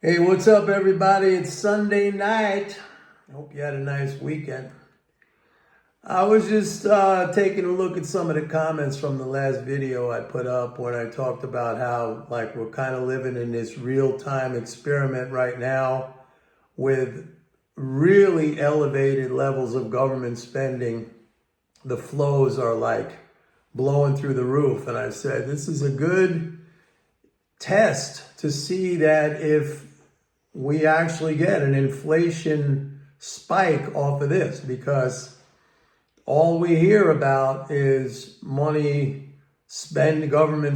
Hey, what's up, everybody? It's Sunday night. I hope you had a nice weekend. I was just taking a look at some of the comments from the last video I put up when I talked about how, like, we're kind of living in this real-time experiment right now with really elevated levels of government spending. The flows are like blowing through the roof. And I said, this is a good test to see that if we actually get an inflation spike off of this, because all we hear about is government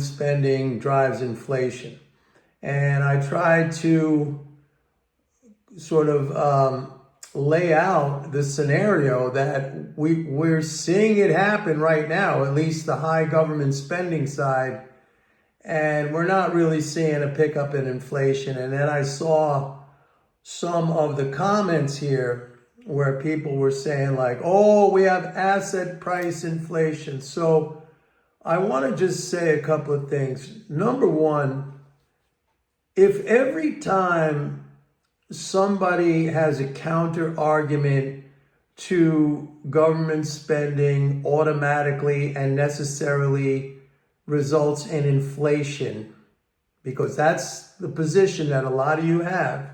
spending drives inflation. And I tried to sort of lay out the scenario that we're seeing it happen right now, at least the high government spending side, and we're not really seeing a pickup in inflation. And then I saw some of the comments here where people were saying like, oh, we have asset price inflation. So I want to just say a couple of things. Number one, if every time somebody has a counter argument to government spending automatically and necessarily results in inflation, because that's the position that a lot of you have,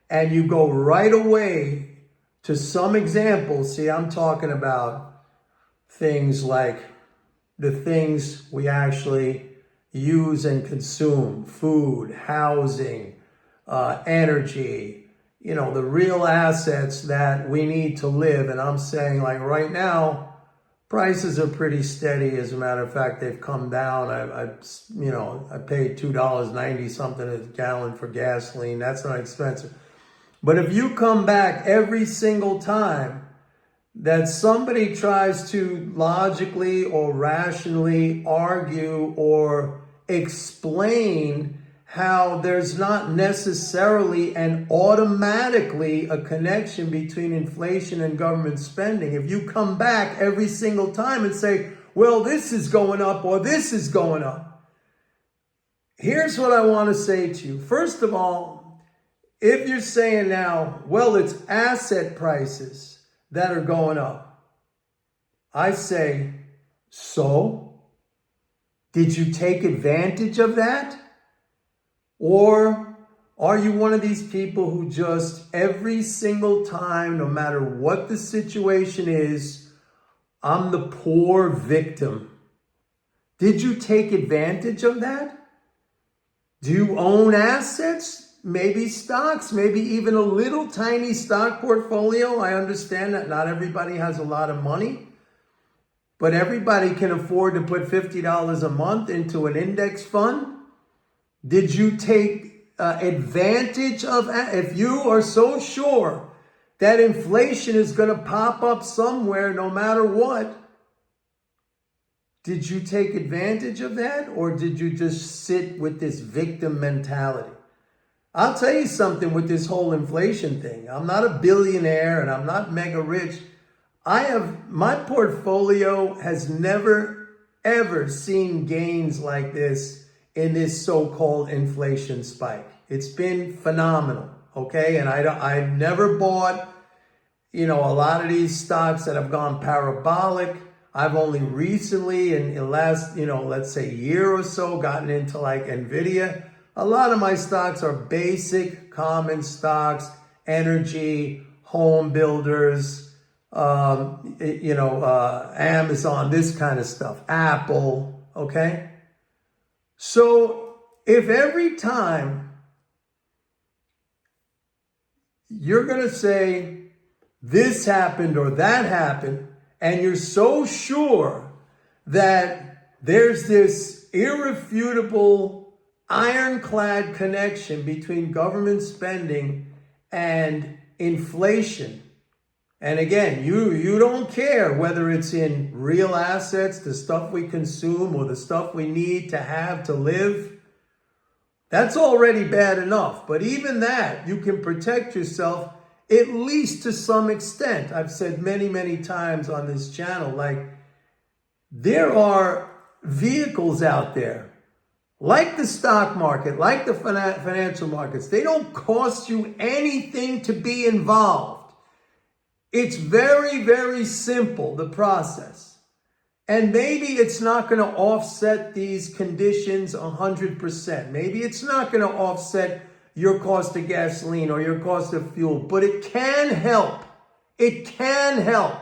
and you go right away to some examples. See, I'm talking about things like the things we actually use and consume: food, housing, energy, the real assets that we need to live. And I'm saying, like, right now, prices are pretty steady. As a matter of fact, they've come down. I paid $2.90 something a gallon for gasoline. That's not expensive. But if you come back every single time that somebody tries to logically or rationally argue or explain how there's not necessarily and automatically a connection between inflation and government spending, if you come back every single time and say, well, this is going up or this is going up, here's what I want to say to you. First of all, if you're saying now, well, it's asset prices that are going up, I say, so did you take advantage of that? Or are you one of these people who just every single time, no matter what the situation is, I'm the poor victim? Did you take advantage of that? Do you own assets? Maybe stocks, maybe even a little tiny stock portfolio. I understand that not everybody has a lot of money, but everybody can afford to put $50 a month into an index fund. Did you take advantage of that? If you are so sure that inflation is going to pop up somewhere no matter what, did you take advantage of that, or did you just sit with this victim mentality? I'll tell you something with this whole inflation thing. I'm not a billionaire and I'm not mega rich. My portfolio has never, ever seen gains like this in this so-called inflation spike. It's been phenomenal, okay? And I've never bought, a lot of these stocks that have gone parabolic. I've only recently, in the last, let's say year or so, gotten into like NVIDIA. A lot of my stocks are basic, common stocks: energy, home builders, Amazon, this kind of stuff, Apple, okay? So if every time you're going to say this happened or that happened, and you're so sure that there's this irrefutable ironclad connection between government spending and inflation, and again, you don't care whether it's in real assets, the stuff we consume, or the stuff we need to have to live, that's already bad enough. But even that, you can protect yourself, at least to some extent. I've said many, many times on this channel, like, there are vehicles out there like the stock market, like the financial markets, they don't cost you anything to be involved. It's very, very simple, the process. And maybe it's not going to offset these conditions 100%. Maybe it's not going to offset your cost of gasoline or your cost of fuel, but it can help. It can help.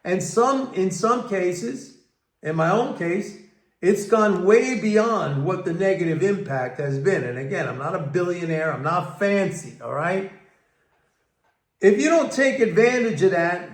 And in some cases, in my own case, it's gone way beyond what the negative impact has been. And again, I'm not a billionaire. I'm not fancy, all right? If you don't take advantage of that,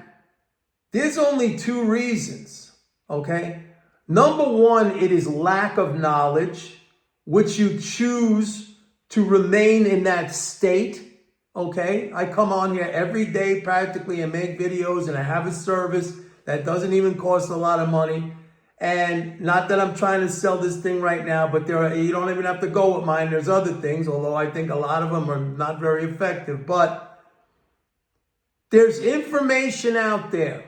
there's only two reasons, okay? Number one, it is lack of knowledge, which you choose to remain in that state, okay? I come on here every day practically and make videos, and I have a service that doesn't even cost a lot of money. And not that I'm trying to sell this thing right now, but you don't even have to go with mine. There's other things, although I think a lot of them are not very effective. But there's information out there.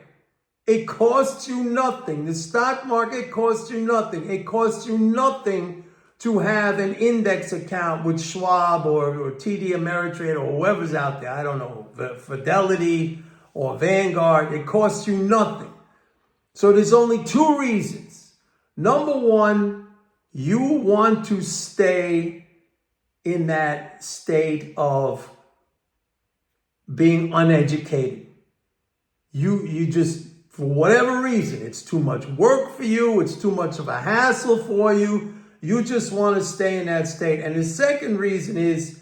It costs you nothing. The stock market costs you nothing. It costs you nothing to have an index account with Schwab or TD Ameritrade or whoever's out there. I don't know, Fidelity or Vanguard. It costs you nothing. So there's only two reasons. Number one, you want to stay in that state of being uneducated. You just, for whatever reason, it's too much work for you. It's too much of a hassle for you. You just want to stay in that state. And the second reason is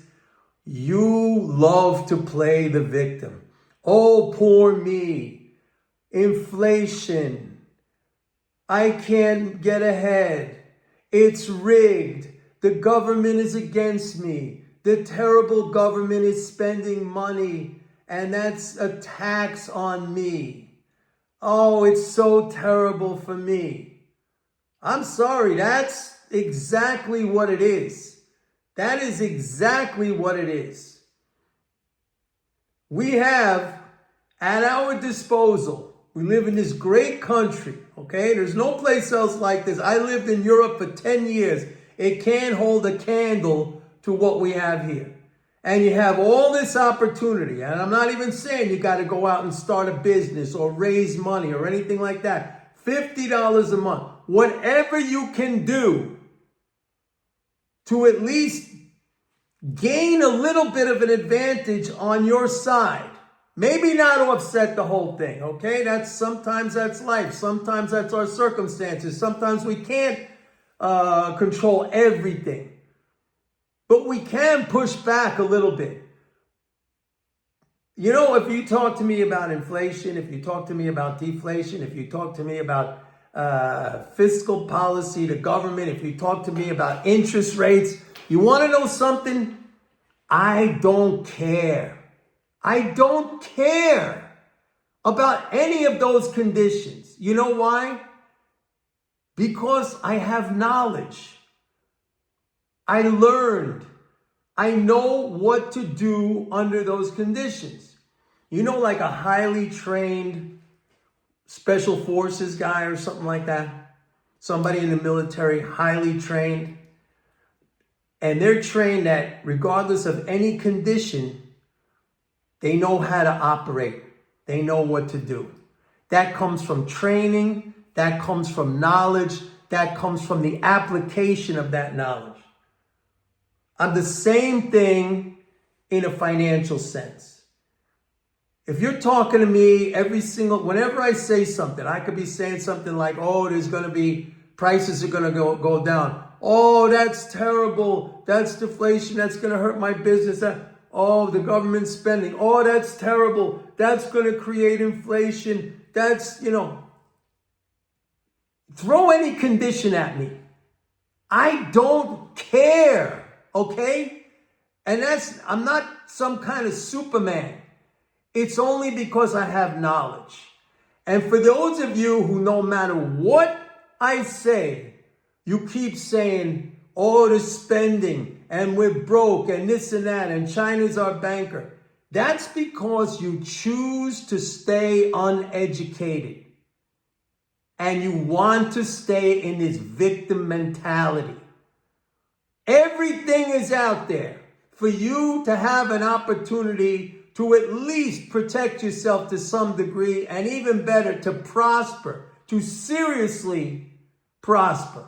you love to play the victim. Oh, poor me. Inflation. I can't get ahead. It's rigged. The government is against me. The terrible government is spending money, and that's a tax on me. Oh, it's so terrible for me. I'm sorry, that's exactly what it is. That is exactly what it is. We have at our disposal, we live in this great country, okay? There's no place else like this. I lived in Europe for 10 years. It can't hold a candle to what we have here. And you have all this opportunity. And I'm not even saying you got to go out and start a business or raise money or anything like that. $50 a month. Whatever you can do to at least gain a little bit of an advantage on your side. Maybe not offset the whole thing, okay? Sometimes that's life. Sometimes that's our circumstances. Sometimes we can't control everything. But we can push back a little bit. You know, if you talk to me about inflation, if you talk to me about deflation, if you talk to me about fiscal policy, the government, if you talk to me about interest rates, you want to know something? I don't care. I don't care about any of those conditions. You know why? Because I have knowledge. I learned. I know what to do under those conditions. You know, like a highly trained special forces guy or something like that. Somebody in the military, highly trained. And they're trained that regardless of any condition, they know how to operate. They know what to do. That comes from training. That comes from knowledge. That comes from the application of that knowledge. I'm the same thing in a financial sense. If you're talking to me whenever I say something, I could be saying something like, oh, prices are going to go down. Oh, that's terrible. That's deflation. That's going to hurt my business. Oh, the government spending. Oh, that's terrible. That's going to create inflation. Throw any condition at me. I don't care, okay? And I'm not some kind of Superman. It's only because I have knowledge. And for those of you who no matter what I say, you keep saying, oh, the spending, and we're broke, and this and that, and China's our banker. That's because you choose to stay uneducated. And you want to stay in this victim mentality. Everything is out there for you to have an opportunity to at least protect yourself to some degree, and even better, to prosper, to seriously prosper.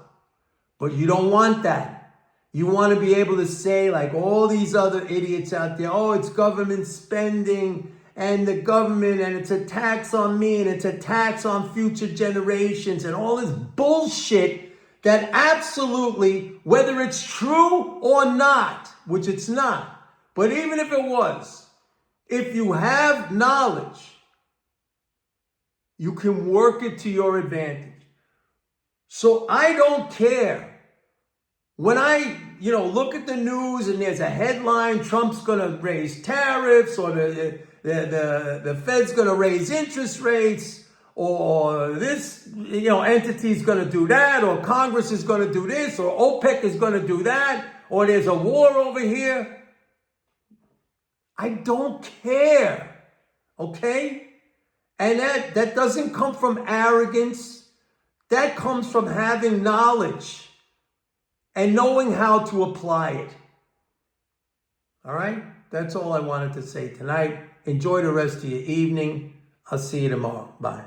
But you don't want that. You want to be able to say, like all these other idiots out there, oh, it's government spending and the government, and it's a tax on me, and it's a tax on future generations, and all this bullshit that absolutely, whether it's true or not, which it's not, but even if it was, if you have knowledge, you can work it to your advantage. So I don't care. When I, look at the news and there's a headline, Trump's going to raise tariffs, or the Fed's going to raise interest rates, or this, entity's going to do that, or Congress is going to do this, or OPEC is going to do that, or there's a war over here. I don't care, okay? And that doesn't come from arrogance. That comes from having knowledge and knowing how to apply it. All right? That's all I wanted to say tonight. Enjoy the rest of your evening. I'll see you tomorrow. Bye.